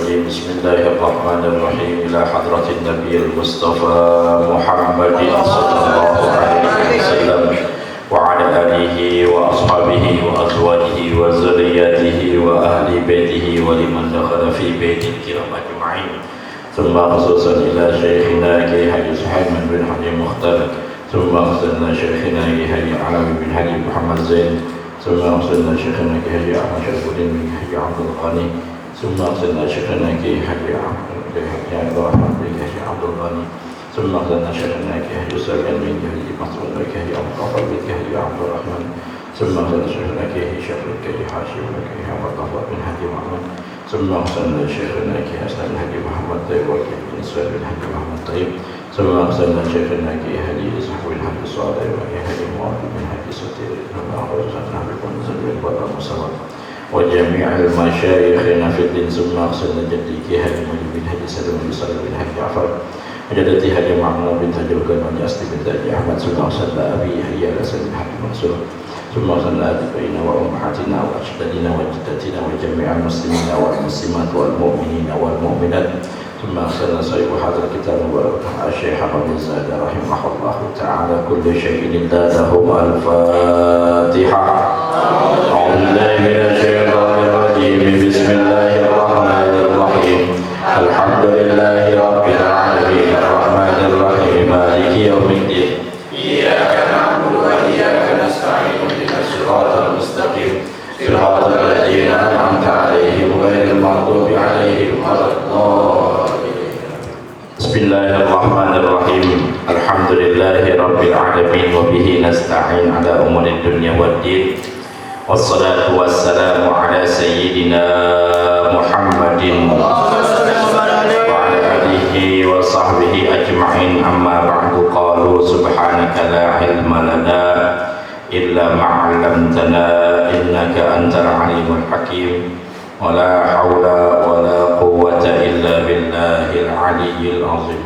الرجيم بسم الله الرحمن الرحيم إلى حضرة النبي المصطفى محمد صلى الله عليه وسلم وعلى آله وأصحابه وأزواجه وذرياته وأهل بيته ولمن دخل في بيت الكرام أجمعين ثم خصوصا إلى شيخنا كي حاج سحيمان بن حاج مختار ثم خصوصا شيخنا كي حاج علوي بن حاج محمد زين ثم خصوصا شيخنا كي حاج أحمد شرف الدين بن حاج عبد الغني ثم خصوصا شيخنا كي حاج أحمد بن حاج عبد الغني ثم خصوصا شيخنا كي حاج سلمان بن حاج مسعود بن حاج عبد الغفار بن حاج عبد الرحمن ثم خصوصا شيخنا كي شيخ كي حاشم بن حاج عبد الله بن حاج محمد ثم أحسن شيخنا كي حسن الحاج محمد طيب وكي بن سعيد بن حاج محمد طيب ثم أحسن شيخنا كي حاجي إسحاق بن حاج صالح وكي حاجي معاذ بن حاج ستير ثم أخرجنا بكم زبير بدر مصطفى وجميع المشايخنا في الدين ثم أحسن جدي كي حاجي مجيب بن حاج سلم بن صالح بن حاج جعفر وجدتي حاجي معمر بن حاج الكن وجاستي بن حاج أحمد ثم أحسن أبي حيا الأسد بن حاج منصور ثم أرسلنا أبينا وأمهاتنا وأجدادنا وجدتنا وجميع المسلمين والمسلمات والمؤمنين والمؤمنات ثم أرسلنا صاحب هذا الكتاب الشيخ أحمد الزاد رحمه الله تعالى كل شيء لله لهم الفاتحة أعوذ بالله من الشيطان الرجيم بسم الله الرحمن الرحيم الحمد لله رب العالمين الرحمن الرحيم مالك يوم الدين إياك نعبد وإياك نستعين الصراط المستقيم صراط الذين أنعمت عليهم غير المغضوب عليهم ولا الضالين. بسم الله الرحمن الرحيم الحمد لله رب العالمين وبه نستعين على أمور الدنيا والدين والصلاة والسلام على سيدنا محمد وعلى آله وصحبه أجمعين أما بعد قالوا سبحانك لا علم لنا إلا ما علمتنا إنك أنت العليم الحكيم ولا حول ولا قوة إلا بالله العلي العظيم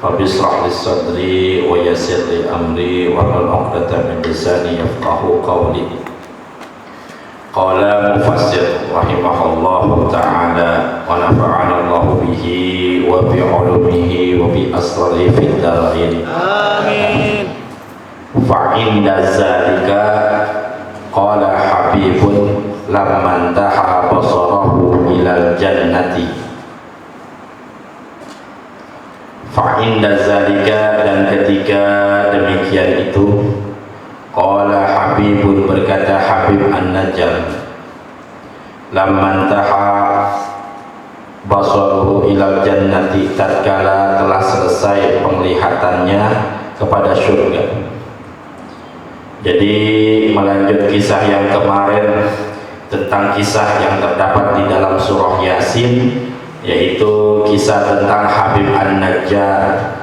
رب اشرح لي صدري ويسر لي أمري واحلل عقدة من لساني يفقهوا قولي. قال مفسر رحمه الله تعالى ونفعنا الله به وبعلومه وبأسراره في الدارين آمين. فعند ذلك قال حبيب لما انتهى بصره إلى الجنة فعند ذلك dan ketika demikian itu qala Habibun berkata Habib An-Najjar lamma intaha basaruhu ilal jannati tatkala telah selesai penglihatannya kepada surga. Jadi melanjut kisah yang kemarin tentang kisah yang terdapat di dalam surah Yasin, yaitu kisah tentang Habib An-Najjar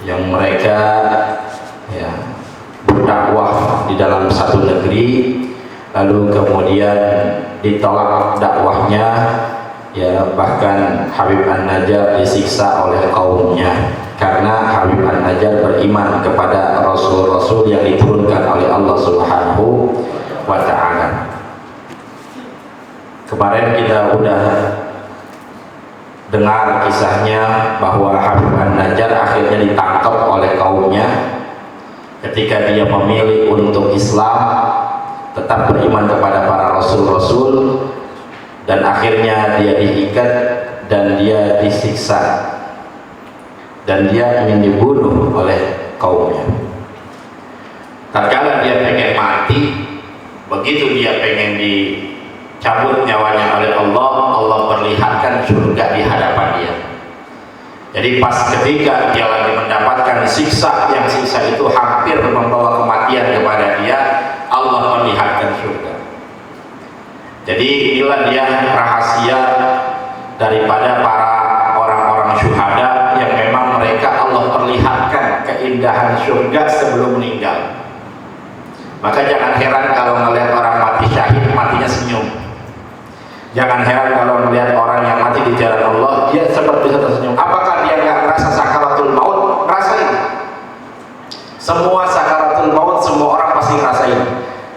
yang mereka berdakwah di dalam satu negeri, lalu kemudian ditolak dakwahnya, bahkan Habib An-Najjar disiksa oleh kaumnya karena Habib An-Najjar beriman kepada Rasul-Rasul yang diturunkan oleh Allah Subhanahu wa ta'ala. Kemarin kita udah dengar kisahnya bahwa Habib An-Najjar akhirnya ditangkap oleh kaumnya ketika dia memilih untuk Islam, tetap beriman kepada para Rasul-Rasul, dan akhirnya dia diikat dan dia disiksa dan dia ingin dibunuh oleh kaumnya. Tatkala dia pengen mati, begitu dia pengen dicabut nyawanya oleh Allah, Allah perlihatkan surga di hadapan dia. Jadi pas ketika dia lagi mendapatkan siksa, yang siksa itu hampir membawa kematian kepada dia, Allah perlihatkan surga. Jadi inilah dia rahasia daripada para orang-orang syuhada yang memang mereka Allah perlihatkan keindahan surga sebelum meninggal. Maka jangan heran kalau melihat orang mati syahid, matinya senyum. Jangan heran kalau melihat orang yang mati di jalan Allah, dia seperti bisa tersenyum. Apakah dia nggak merasa sakaratul maut? Rasain. Semua sakaratul maut semua orang pasti ngerasain.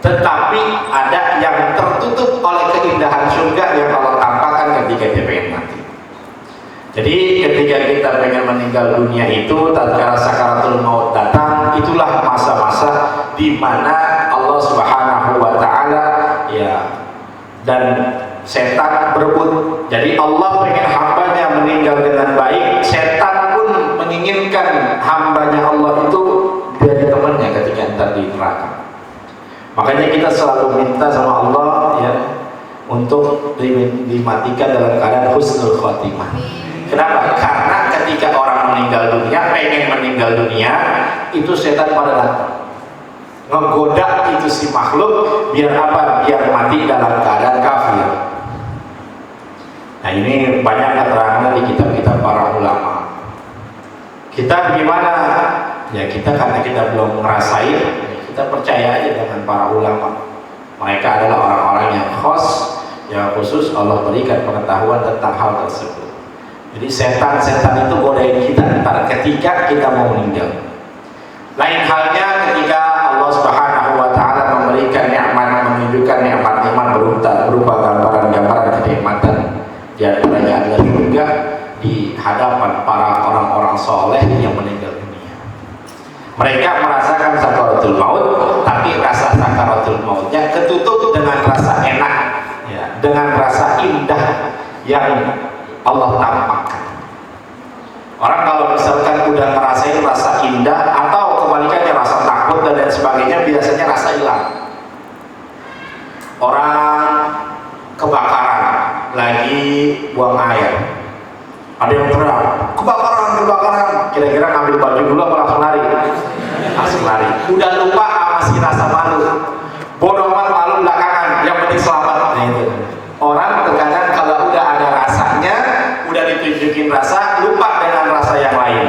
Tetapi ada yang tertutup oleh keindahan surga yang Allah tampakkan ketika dia pengen mati. Jadi ketika kita pengen meninggal dunia itu, tatkala sakaratul maut datang, itulah masa-masa di mana Allah Subhanahu wa taala ya dan setan berebut. Jadi Allah pengen hambanya meninggal dengan baik, setan pun menginginkan hambanya Allah itu jadi temannya ketika entar di neraka. Makanya kita selalu minta sama Allah ya untuk dimatikan dalam keadaan husnul khotimah. Kenapa? Karena ketika orang meninggal dunia, pengen meninggal dunia, itu setan pada datang ngegoda itu si makhluk biar apa? Biar mati dalam keadaan kafir. Nah ini banyak keterangan di kitab-kitab para ulama. Kita gimana? Ya kita karena kita belum ngerasain, kita percaya aja dengan para ulama. Mereka adalah orang-orang yang yang khusus Allah berikan pengetahuan tentang hal tersebut. Jadi setan-setan itu godain kita ntar ketika kita mau meninggal. Lain halnya ketika Allah Subhanahu wa taala memberikan nikmat, menunjukkan nikmat-nikmat berupa gambaran-gambaran kenikmatan di antaranya adalah surga di hadapan para orang-orang soleh yang meninggal dunia. Mereka merasakan sakaratul maut, tapi rasa sakaratul mautnya ketutup dengan rasa enak ya, dengan rasa indah yang Allah tampakkan. Orang kalau misalkan udah ngerasain rasa indah atau kebalikannya rasa takut dan lain sebagainya, biasanya rasa hilang. Orang kebakaran lagi buang air, ada yang teriak kebakaran, kira-kira ngambil baju dulu apa langsung lari? Langsung lari. Udah lupa masih rasa malu, bodoh amat malu belakangan, yang penting selamat. Nah itu orang terkadang kalau udah ada rasanya, udah ditunjukin rasa, lupa dengan rasa yang lain.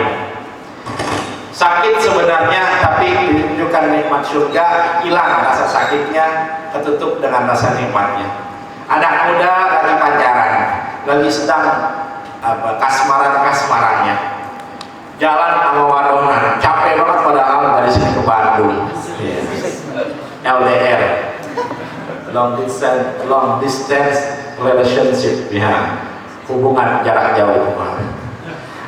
Sakit sebenarnya, tapi ditunjukkan nikmat surga, hilang rasa sakitnya, ketutup dengan rasa nikmatnya. Anak muda lagi pacaran, lagi sedang kasmaran-kasmarannya, jalan sama wadonan, capek banget padahal dari sini ke Bandung, LDR, long distance relationship, ya, hubungan jarak jauh.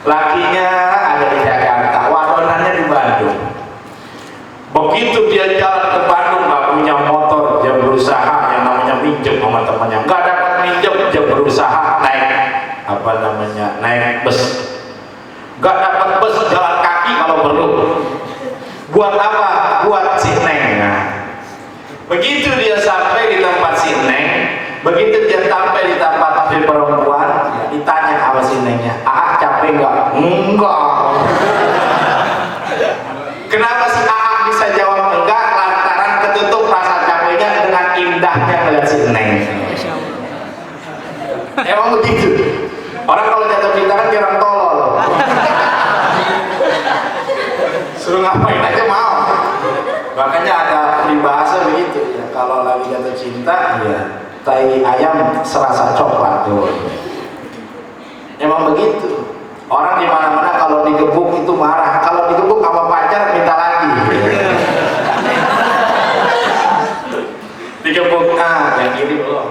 Lakinya ada di Jakarta, wadonannya di Bandung. Begitu dia jalan ke Bandung, nggak punya motor, dia berusaha yang namanya minjem sama temannya, nggak dapat minjem, dia berusaha naik bus, nggak dapat bus, jalan kaki kalau perlu. Buat apa? Buat si Neng. Nah, begitu dia sampai di tempat si Neng, begitu dia sampai di tempat si perempuan, ditanya sama si Nengnya, capek nggak? Enggak. Kenapa si bisa jawab enggak? Lantaran ketutup rasa capeknya dengan indahnya melihat si Neng. Emang begitu. Orang kalau jatuh cinta kan orang tolol. Suruh ngapain aja mau. Makanya ada peribahasa begitu ya, kalau lagi jatuh cinta ya, tai ayam serasa coklat tuh. Emang begitu. Orang di mana-mana kalau digebuk itu marah, kalau digebuk sama pacar minta lagi. Digebuk yang ini belum.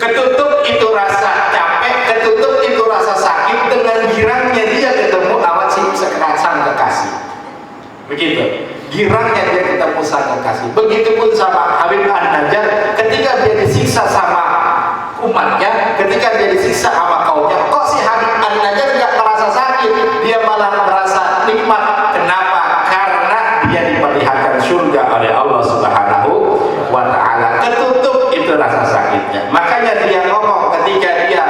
Ketutup itu rasa capek, ketutup itu rasa sakit dengan girangnya dia ketemu awal si sang kekasih. Begitu. Girangnya dia ketemu sang kekasih. Begitupun sama Habib An-Najjar ketika dia disiksa sama umatnya, ketika dia disiksa sama kaumnya, kok si Habib An-Najjar nggak merasa sakit, dia malah merasa nikmat. Kenapa? Karena dia diperlihatkan surga oleh Allah Subhanahu wa taala. Ketutup itu rasa sakitnya. Makanya dia ngomong ketika dia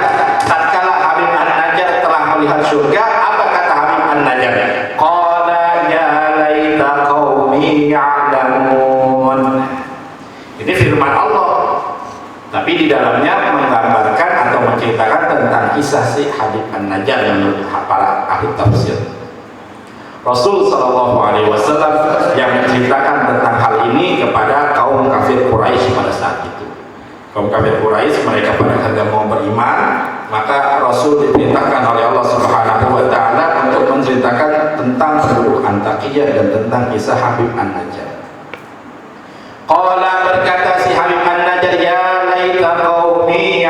tatkala Habib An-Najjar telah melihat surga, apa kata Habib An-Najjar? Qala ya laita qaumi ya'lamun. Ini firman Allah. Tapi di dalamnya menggambarkan atau menceritakan tentang kisah si Habib An-Najjar yang menurut para ahli tafsir. Rasul Shallallahu Alaihi Wasallam yang menceritakan tentang hal ini kepada kaum kafir Quraisy pada saat itu. Kaum kafir Quraisy mereka pada hendak mau beriman, maka Rasul diperintahkan oleh Allah Subhanahu Wa Taala untuk menceritakan tentang penduduk Antakiyah dan tentang kisah Habib An-Najjar. Qala berkata si Habib An-Najjar, ya laita qaumi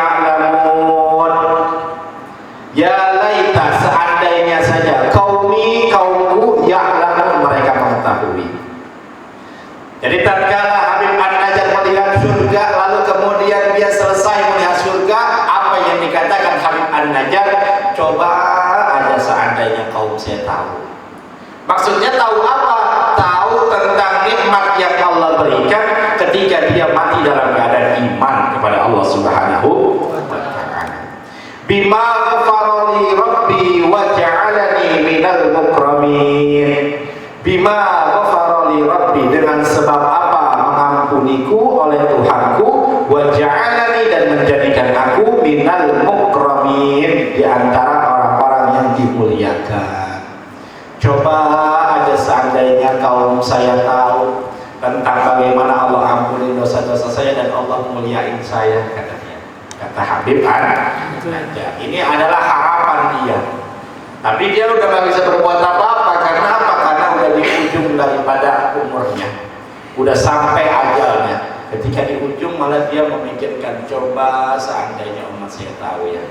kaum saya tahu. Maksudnya tahu apa? Tahu tentang nikmat yang Allah berikan ketika dia mati dalam keadaan iman kepada Allah Subhanahu wa ta'ala. Bima ghafara li rabbi wa ja'alani minal mukramin. Bima ghafara li rabbi, dengan sebab apa mengampuniku oleh Tuhanku, wa ja'alani, dan menjadikan aku minal mukramin, di antara orang-orang yang dimuliakan. Coba aja seandainya kaum saya tahu tentang bagaimana Allah ampuni dosa-dosa saya dan Allah muliain saya, katanya. Kata Habib An-Najjar. Ini adalah harapan dia. Tapi dia udah gak bisa berbuat apa-apa. Karena apa? Karena udah di ujung daripada umurnya. Udah sampai ajalnya. Ketika di ujung malah dia memikirkan, coba seandainya umat saya tahu ya,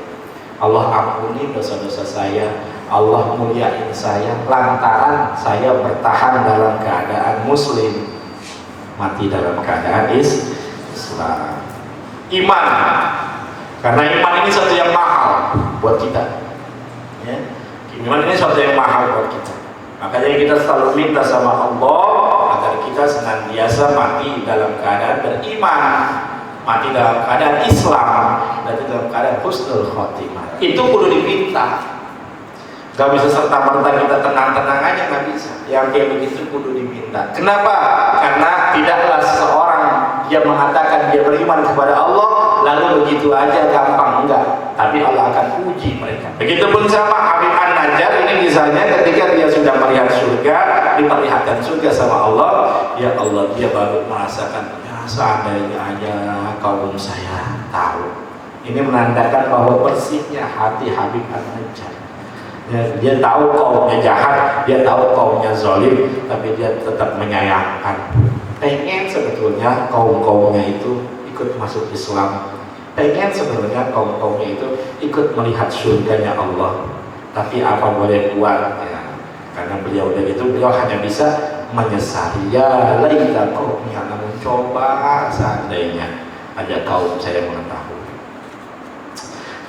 Allah ampuni dosa-dosa saya, Allah muliain saya lantaran saya bertahan dalam keadaan muslim, mati dalam keadaan Islam. Iman, karena iman ini sesuatu yang mahal buat kita ya. Iman ini sesuatu yang mahal buat kita. Makanya kita selalu minta sama Allah agar kita senantiasa mati dalam keadaan beriman, mati dalam keadaan Islam, dan dalam keadaan husnul khotimah. Itu kudu diminta. Gak bisa serta-merta kita tenang-tenang aja, gak bisa. Yang kayak begitu kudu diminta. Kenapa? Karena tidaklah seseorang dia mengatakan dia beriman kepada Allah lalu begitu aja gampang, enggak. Tapi Allah akan uji mereka. Begitupun sama Habib An-Najjar ini, misalnya ketika dia sudah melihat surga, diperlihatkan surga sama Allah, ya Allah, dia baru merasakan, ya seandainya aja kaum saya tahu. Ini menandakan bahwa bersihnya hati Habib An-Najjar. Ya, dia tahu kaumnya jahat, dia tahu kaumnya zalim, tapi dia tetap menyayangkan. Pengen sebetulnya kaum-kaumnya itu ikut masuk Islam. Pengen sebenarnya kaum-kaumnya itu ikut melihat surganya Allah. Tapi apa boleh buat ya, karena beliau udah gitu, beliau hanya bisa menyesali. Ya laita qaumi ya'lamun, coba seandainya ada kaum saya mengetahui.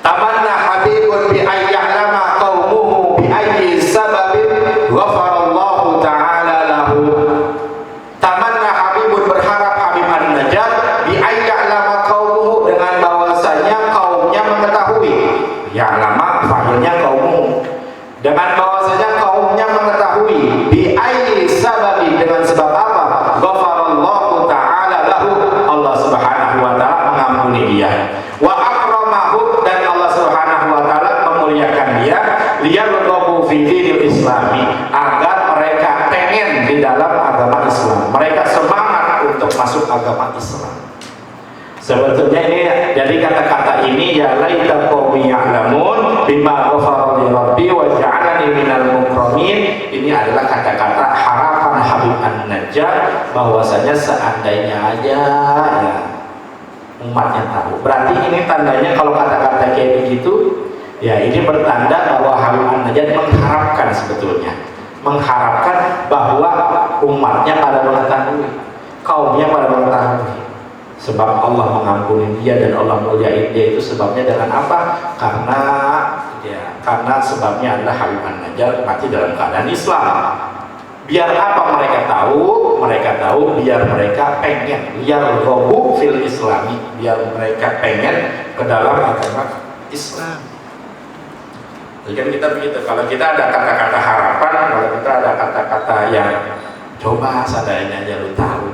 Tamanna habibun bi ayya'lama qaumuhu bi ayyi sababin ghafarallahu ta'ala lahu. Tamanna habibun, berharap Habib An-Najjar bi ayya'lama qaumuhu, dengan bahwasanya kaumnya mengetahui. Ya'lama fa'ilnya qaumuhu, dengan bahwasanya kaumnya mengetahui. Bi ayyi sababin, dengan sebab apa? Ghafarallahu ta'ala lahu, Allah Subhanahu wa ta'ala mengampuni dia. Wa akramahu, dan Allah Subhanahu wa ta'ala memuliakan dia. Liyarghabu fi dinil islami, agar mereka pengen di dalam agama Islam, mereka semangat untuk masuk agama Islam. Sebetulnya ini dari kata-kata ini, ya laita qaumi ya'lamun bima ghafara li rabbi wa ja'alani minal mukramin, ini adalah kata-kata harapan Habib An-Najjar bahwasanya seandainya aja ya umatnya tahu. Berarti ini tandanya kalau kata-kata kayak begitu ya, ini bertanda bahwa Habib An-Najjar mengharapkan, sebetulnya mengharapkan bahwa umatnya pada mengetahui, kaumnya pada mengetahui. Sebab Allah mengampuni dia dan Allah muliain dia, itu sebabnya dengan apa? Karena sebabnya adalah Habib An-Najjar mati dalam keadaan Islam. Biar apa mereka tahu? Mereka tahu biar mereka pengen, biar ghabu fil islami, biar mereka pengen ke dalam agama Islam. Jadi kan kita begitu, kalau kita ada kata-kata harapan, kalau kita ada kata-kata yang coba seandainya aja lu tahu,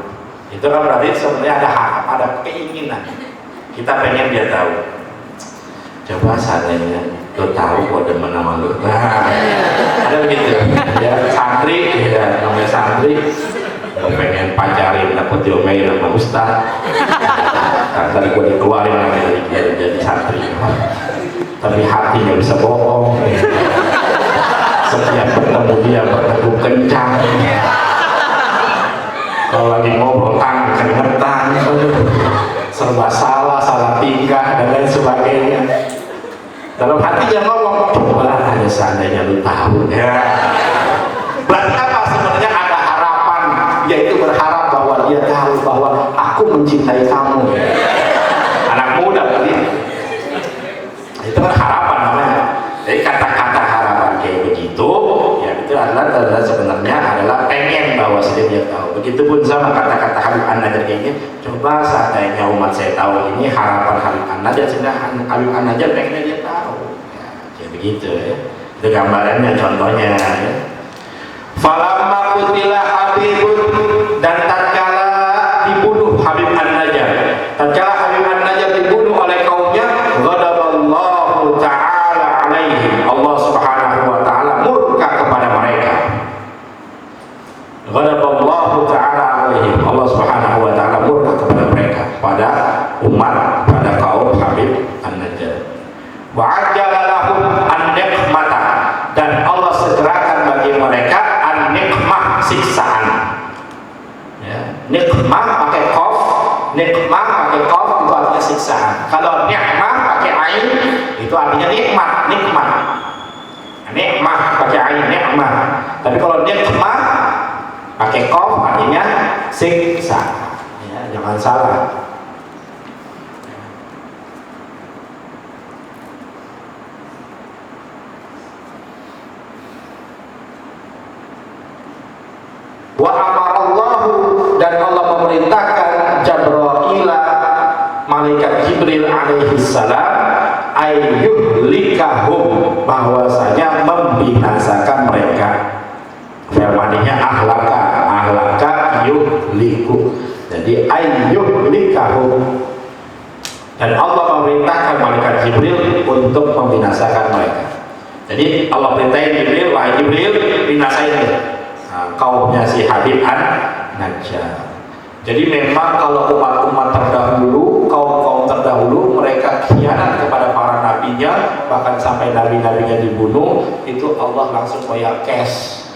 itu kan berarti sebenarnya ada harap, ada keinginan. Kita pengen dia tahu. Coba seandainya lu tahu kok demen sama lu. Nah, ada begitu. Ya santri, ya namanya santri, pengen pacarin, dapet diomelin sama ustaz. Tadi gua dikeluarin namanya dari jadi santri. Tapi hati nggak bisa bohong. Setiap bertemu dia berteduh kencang. Kalau lagi ngobrol keringetan, serba salah, salah tingkah dan lain sebagainya. Dalam hati dia ngomong, coba ada seandainya lu tahu ya. Berarti apa? Sebenarnya ada harapan, yaitu berharap bahwa dia tahu bahwa aku mencintai kamu. Anak muda berarti. Itu kan harapan namanya. Jadi kata-kata harapan kayak begitu adalah sebenarnya adalah pengen bahwa dia tahu. Begitupun sama kata-kata Habib An-Najjar ini, coba seandainya umat saya tahu ini harapan Habib An-Najjar, sehingga Habib An-Najjar pengennya dia tahu. Ya begitu ya. Itu gambarannya, contohnya ya. Falamma qutila Habibun, dan tatkala dibunuh Habib An-Najjar, tatkala Habib An-Najjar dibunuh oleh kaumnya, ghadaballahu ta'ala alaihim, Allah subhanahu wa ta'ala murka kepada mereka. Ghadaballahu ta'ala alaihim, Allah subhanahu wa ta'ala murka kepada mereka, pada umat, pada kaum Habib An-Najjar. Wa ajjala lahum an-niqmata, dan Allah segerakan bagi mereka an-niqmah, siksaan. Ya, nikmah pakai qaf, nikmah pakai qaf itu artinya siksaan. Kalau nikmah pakai ain itu artinya nikmat, nikmat. Nikmah pakai ain, nikmah. Tapi kalau nikmah pakai qaf artinya siksa. Ya, jangan salah. Wa amarallahu, dan Allah memerintahkan Jabraila, malaikat Jibril alaihi salam, ayyuhlikahum, bahwasanya membinasakan mereka. Firman-Nya ahlaka yuhliku. Jadi ayyuhlikahum, dan Allah memerintahkan malaikat Jibril untuk membinasakan mereka. Jadi Allah perintahkan Jibril, wahai Jibril, binasain kaumnya si Habib An-Najjar. Jadi memang kalau umat-umat terdahulu, kaum-kaum terdahulu, mereka khianat kepada para nabinya, bahkan sampai nabi-nabinya dibunuh, itu Allah langsung bayar cash,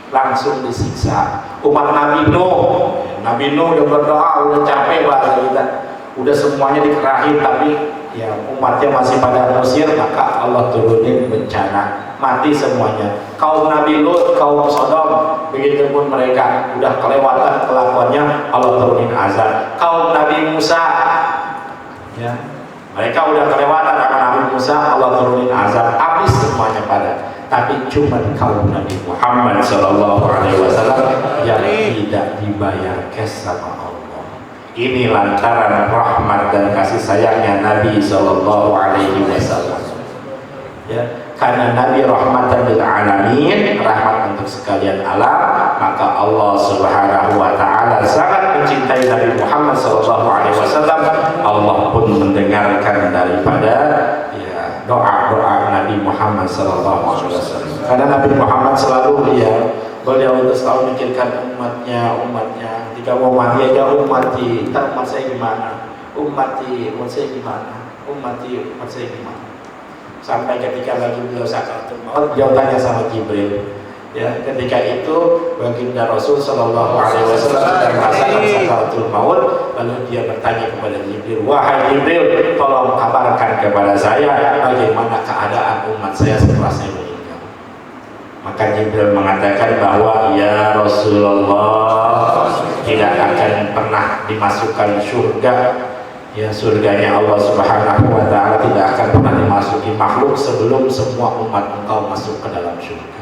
langsung disiksa. Umat Nabi Nuh udah berdoa, udah capek bahasa kita, udah semuanya dikerahin, tapi ya umatnya masih pada Mesir, maka Allah turunin bencana, mati semuanya. Kaum Nabi Lut, kaum Sodom, begitupun mereka udah kelewatan kelakuannya, Allah turunin azab. Kaum Nabi Musa, ya mereka udah kelewatan karena Nabi Musa, Allah turunin azab, habis semuanya pada. Tapi cuma kaum Nabi Muhammad SAW yang tidak dibayar cash sama Allah. Ini lantaran rahmat dan kasih sayangnya Nabi SAW. Ya, karena Nabi rahmatan lil alamin, rahmat untuk sekalian alam, maka Allah Subhanahu wa taala sangat mencintai Nabi Muhammad SAW. Allah pun mendengarkan daripada ya doa-doa Nabi Muhammad SAW. Karena Nabi Muhammad selalu beliau itu selalu mikirkan umatnya. Jika mau mati aja ummati, ntar umat saya gimana? Umat saya gimana? Sampai ketika lagi beliau sakaratul maut, beliau tanya sama Jibril. Ya, ketika itu baginda Rasul Shallallahu Alaihi Wasallam sedang merasakan sakaratul maut, lalu dia bertanya kepada Jibril, wahai Jibril, tolong kabarkan kepada saya bagaimana keadaan umat saya setelah saya meninggal. Maka Jibril mengatakan bahwa ya Rasulullah, tidak akan pernah dimasukkan surga. Ya, surganya Allah Subhanahu wa taala tidak akan pernah dimasuki makhluk sebelum semua umat engkau masuk ke dalam surga.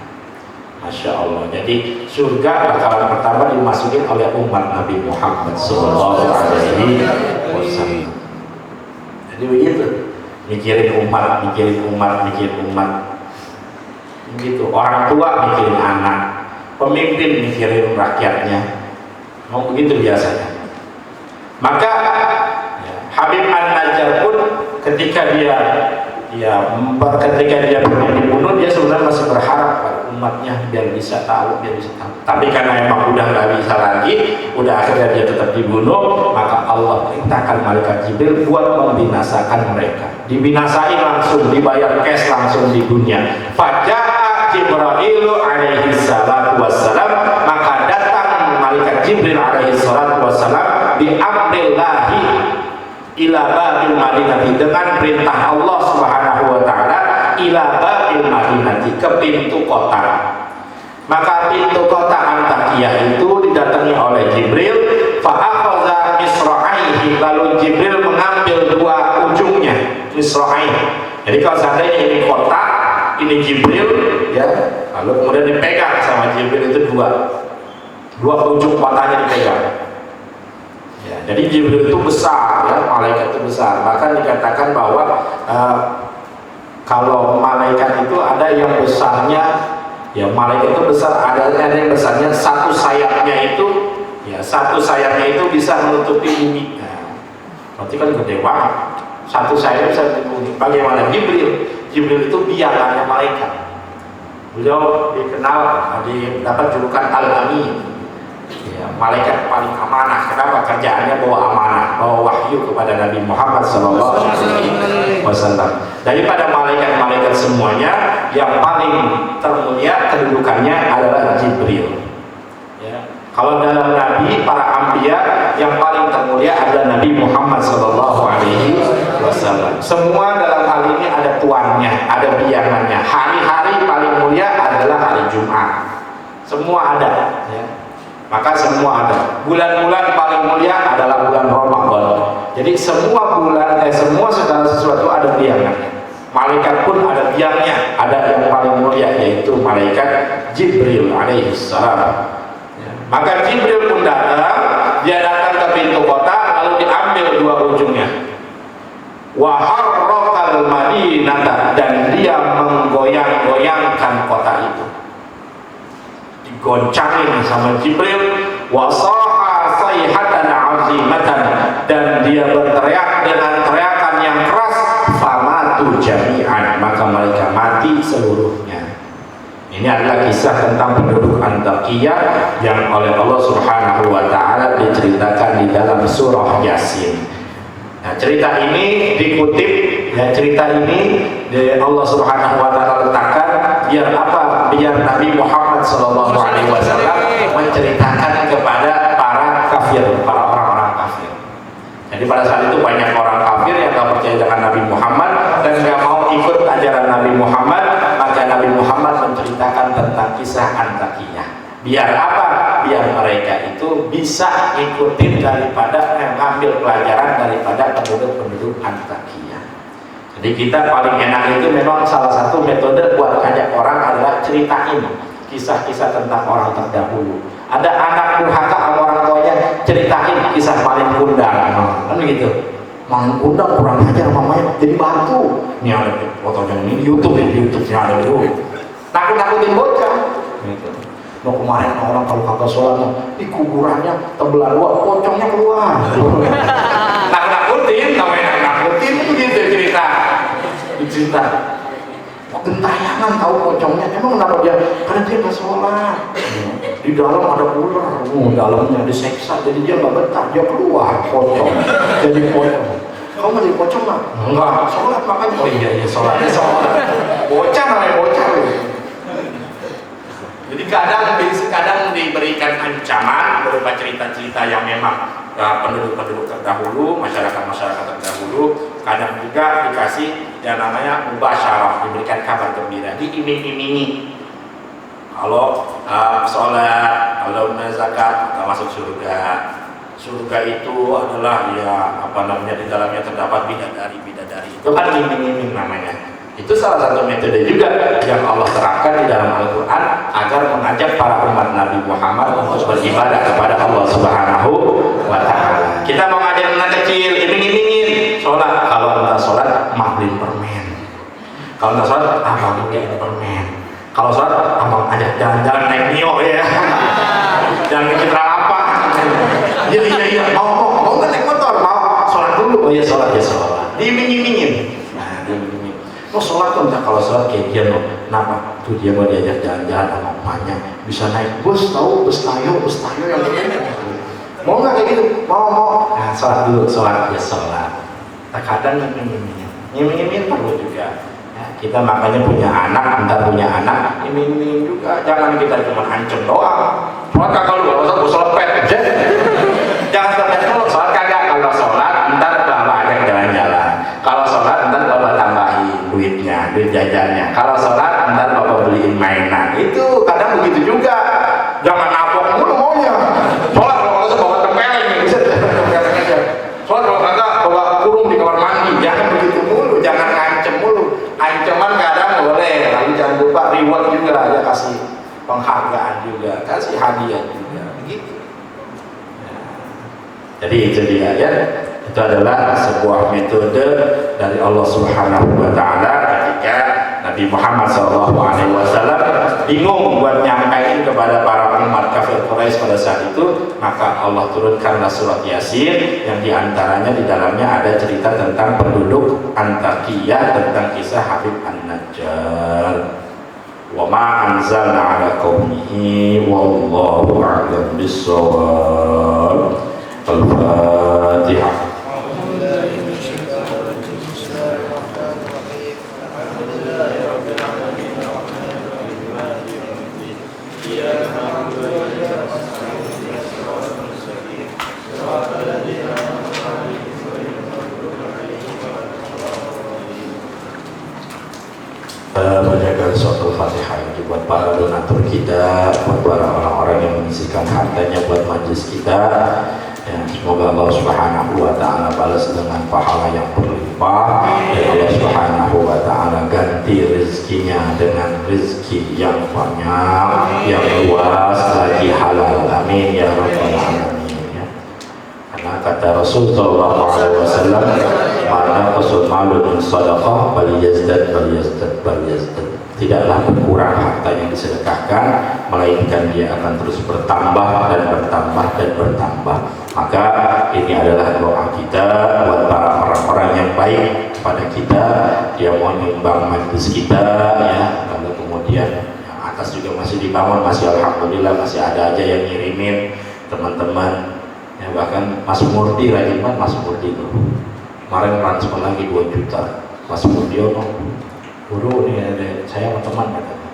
Masya Allah. Jadi surga bakalan pertama dimasukin oleh umat Nabi Muhammad sallallahu alaihi wasallam. Jadi begitu. Mikirin umat. Begitu. Orang tua mikirin anak, pemimpin mikirin rakyatnya. Mau begitu biasanya. Maka Habib An-Najjar pun ketika dia pernah dibunuh, dia sebenarnya masih berharap pada umatnya biar bisa tahu. Tapi karena memang udah nggak bisa lagi, udah akhirnya dia tetap dibunuh, maka Allah perintahkan malaikat Jibril buat membinasakan mereka. Dibinasain langsung, dibayar cash langsung di dunia. Faja'a Jibril alaihi salatu wassalam, maka datang malaikat Jibril alaihi salatu wassalam bi amrillahi ila babil madinati, dengan perintah Allah Subhanahu wa taala, ila babil madinati, ke pintu kota. Maka pintu kota Antakiyah itu didatangi oleh Jibril, fa akhadha misra'aihi, lalu Jibril mengambil dua ujungnya, misra'aihi. Jadi kalau seandainya ini kota, ini Jibril, ya, lalu kemudian dipegang sama Jibril itu dua ujung matanya dipegang. Ya, jadi Jibril itu besar, ya, malaikat itu besar. Bahkan dikatakan bahwa kalau malaikat itu ada yang besarnya, ya malaikat itu besar, ada yang besarnya satu sayapnya itu bisa menutupi bumi. Nah, berarti kan gede banget. Satu sayap bisa menutupi bumi. Bagaimana Jibril itu biangannya malaikat. Beliau dikenal, dapat julukan Al-Amin. Ya, malaikat paling amanah. Kenapa? Kerjaannya bawa amanah, bawa wahyu kepada Nabi Muhammad SAW. Daripada malaikat-malaikat semuanya, yang paling termulia kedudukannya adalah Jibril. Ya. Kalau dalam Nabi, para anbiya, yang paling termulia adalah Nabi Muhammad SAW. Semua dalam hal ini ada tuannya, ada biangannya. Hari-hari paling mulia adalah hari Jumat. Semua ada. Ya. Maka semua ada. Bulan-bulan paling mulia adalah bulan Ramadan. Jadi semua bulan, semua segala sesuatu ada biangannya. Malaikat pun ada biangnya. Ada yang paling mulia, yaitu malaikat Jibril alaihissalam. Ya. Maka Jibril pun datang. Dia datang ke pintu kota, lalu diambil dua ujungnya. Wa harraqal madinata, dan dia menggoyang-goyangkan kota itu. Digoncangin sama Jibril. Wasaha sayhatan azimatan, dan dia berteriak dengan teriakan yang keras. Famatu jami'an, maka mereka mati seluruhnya. Ini adalah kisah tentang penduduk Antakiyah yang oleh Allah Subhanahu wa ta'ala diceritakan di dalam surah Yasin. Nah, cerita ini dikutip, ya, cerita ini Allah Subhanahu wa ta'ala letakkan biar apa? Biar Nabi Muhammad SAW menceritakan kepada para kafir, para orang-orang kafir. Jadi pada saat itu banyak orang kafir yang tidak percaya dengan Nabi Muhammad dan tidak mau ikut ajaran Nabi Muhammad, maka Nabi Muhammad menceritakan tentang kisah Antakiyah. Biar apa? Biar mereka itu bisa ikutin daripada mengambil pelajaran daripada penduduk-penduduk Antakiyah. Jadi kita paling enak itu memang salah satu metode buat ajak orang adalah ceritain kisah-kisah tentang orang terdahulu. Ada anak durhaka sama orang tuanya, ceritain kisah paling kundang, kan begitu. Paling kundang kurang ajar mamanya jadi batu. Ini ada fotonya ini YouTube-nya ada dulu. Nakut-nakutin bocah. Gitu. Mau kemarin orang kalau kagak sholat di kuburannya tebelan dua, pocongnya keluar. Nakut-nakutin, namanya nakutin begitu cerita. Gentayangan tahu pocongnya. Emang kenapa dia? Karena dia nggak sholat. Di dalam ada ular, dalamnya diseksa, jadi dia nggak betah, dia keluar pocong. Jadi pocong. Kamu mau jadi pocong nggak? Enggak, sholat makanya. Oh iya sholatnya sholat. Bocah namanya bocah. Jadi kadang diberikan ancaman berupa cerita-cerita yang memang penduduk-penduduk terdahulu, masyarakat-masyarakat terdahulu. Kadang juga dikasih yang namanya mubasyarah, diberikan kabar gembira, diiming-imingi. Kalau sholat, kalau zakat, kita masuk surga. Surga itu adalah di dalamnya terdapat bidadari. Itu kan iming-iming namanya. Itu salah satu metode juga yang Allah terapkan di dalam Al-Quran agar mengajak para umat Nabi Muhammad untuk beribadah kepada Allah Subhanahu wa ta'ala. Kita mau ngajak anak kecil, iming-imingin sholat. Kalau kita sholat, mak beliin permen. Kalau kita sholat, abang beliin permen. Kalau sholat, abang ajak jalan-jalan naik Mio ya. Jangan kita apa? Iya. Mau nggak naik motor? Mau sholat dulu. Oh iya sholat. Diiming-imingin. Oh sholat tuh, kalau sholat kayak dia loh. Kenapa? Tuh dia mau diajak jalan-jalan sama emaknya. Bisa naik bus, tahu bus tayo yang begini. Mau nggak kayak gitu? Mau. Nah sholat dulu, sholat. Terkadang iming-iming perlu juga. Ya, kita makanya punya anak, iming-iming juga. Jangan kita cuma ancam doang. Sholat kagak lu, kalau sholat pet. Jangan sampai sholat kagak. Kalau sholat, ntar bawa ajak jalan-jalan. Kalau sholat, ntar bawa tambahin duit jajannya. Kalau sholat, ntar bapak beliin mainan. Itu kadang begitu juga. Jangan nabok mulu maunya. Sholat kalau kagak bawa tempeleng, bisa tempeleng aja. Sholat kalau kagak bawa kurung di kamar mandi. Jangan begitu mulu, jangan ngancem mulu. Ancaman kadang boleh, lalu Jadi itu dia ya. Itu adalah sebuah metode dari Allah Subhanahu wa taala ketika Nabi Muhammad SAW bingung buat nyampaikan kepada para umat kafir Quraisy pada saat itu, maka Allah turunkanlah surat Yasin yang diantaranya di dalamnya ada cerita tentang penduduk Antakiyah, tentang kisah Habib An-Najjar. Wa ma anzalna ala qaumihi wallahu a'lam bis-shawab. Al-Fatihah. Bacakan surat Al-Fatihah ini buat para donatur kita, buat para orang-orang yang menyisihkan hartanya buat majelis kita. Ya, semoga Allah Subhanahu wa taala balas dengan pahala yang berlimpah, dan Allah Subhanahu wa taala ganti rezekinya dengan rezeki yang banyak, yang luas, lagi halal. Amin ya rabbal alamin ya. Karena kata Rasul sallallahu alaihi wasallam, mana qasul malun sadaqah bal yazdad. Tidaklah berkurang harta yang disedekahkan, melainkan dia akan terus bertambah dan bertambah dan bertambah. Maka ini adalah doa kita buat para orang-orang yang baik kepada kita, dia mau nyumbang majlis kita ya, lalu kemudian yang atas juga masih dibangun, masih alhamdulillah masih ada aja yang ngirimin teman-teman ya, bahkan Mas Murdi lagi Mas Murdi tuh kemarin transfer lagi 2 juta. Mas Murdi guru nih ada saya sama teman katanya.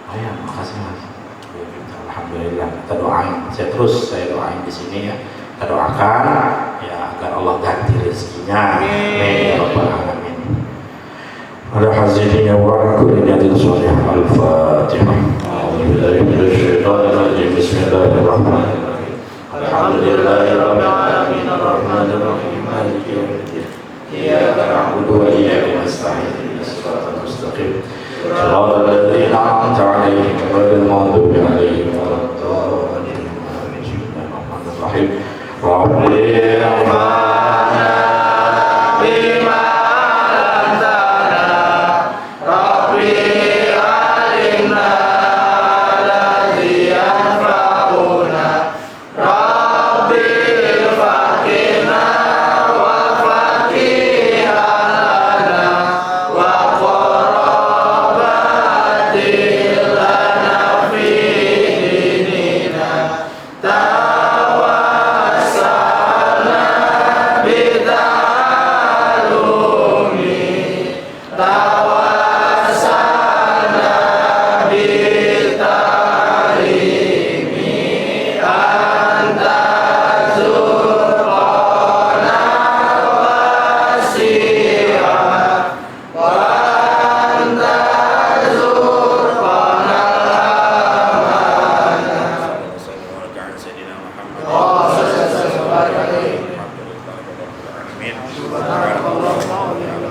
Oh ya, makasih Mas. Alhamdulillah. Kita doain. Saya doain di sini ya. Kita doakan ya agar Allah ganti rezekinya. Amin ya rabbal alamin. Ala haziniya wa ala kulli niyatin shalihah. Al-Fatihah. A'udzubillahi minasyaitonir rajim. Bismillahirrahmanirrahim. Alhamdulillahirabbil alamin arrahmanir rahim maliki yaumiddin. Iyyaka na'budu wa iyyaka nasta'in. Shiratal mustaqim. Shiratal ladzina an'amta 'alaihim ghairil maghdubi 'alaihim waladdallin. Bismillahirrahmanirrahim. Rabbil Rahman bima Amin.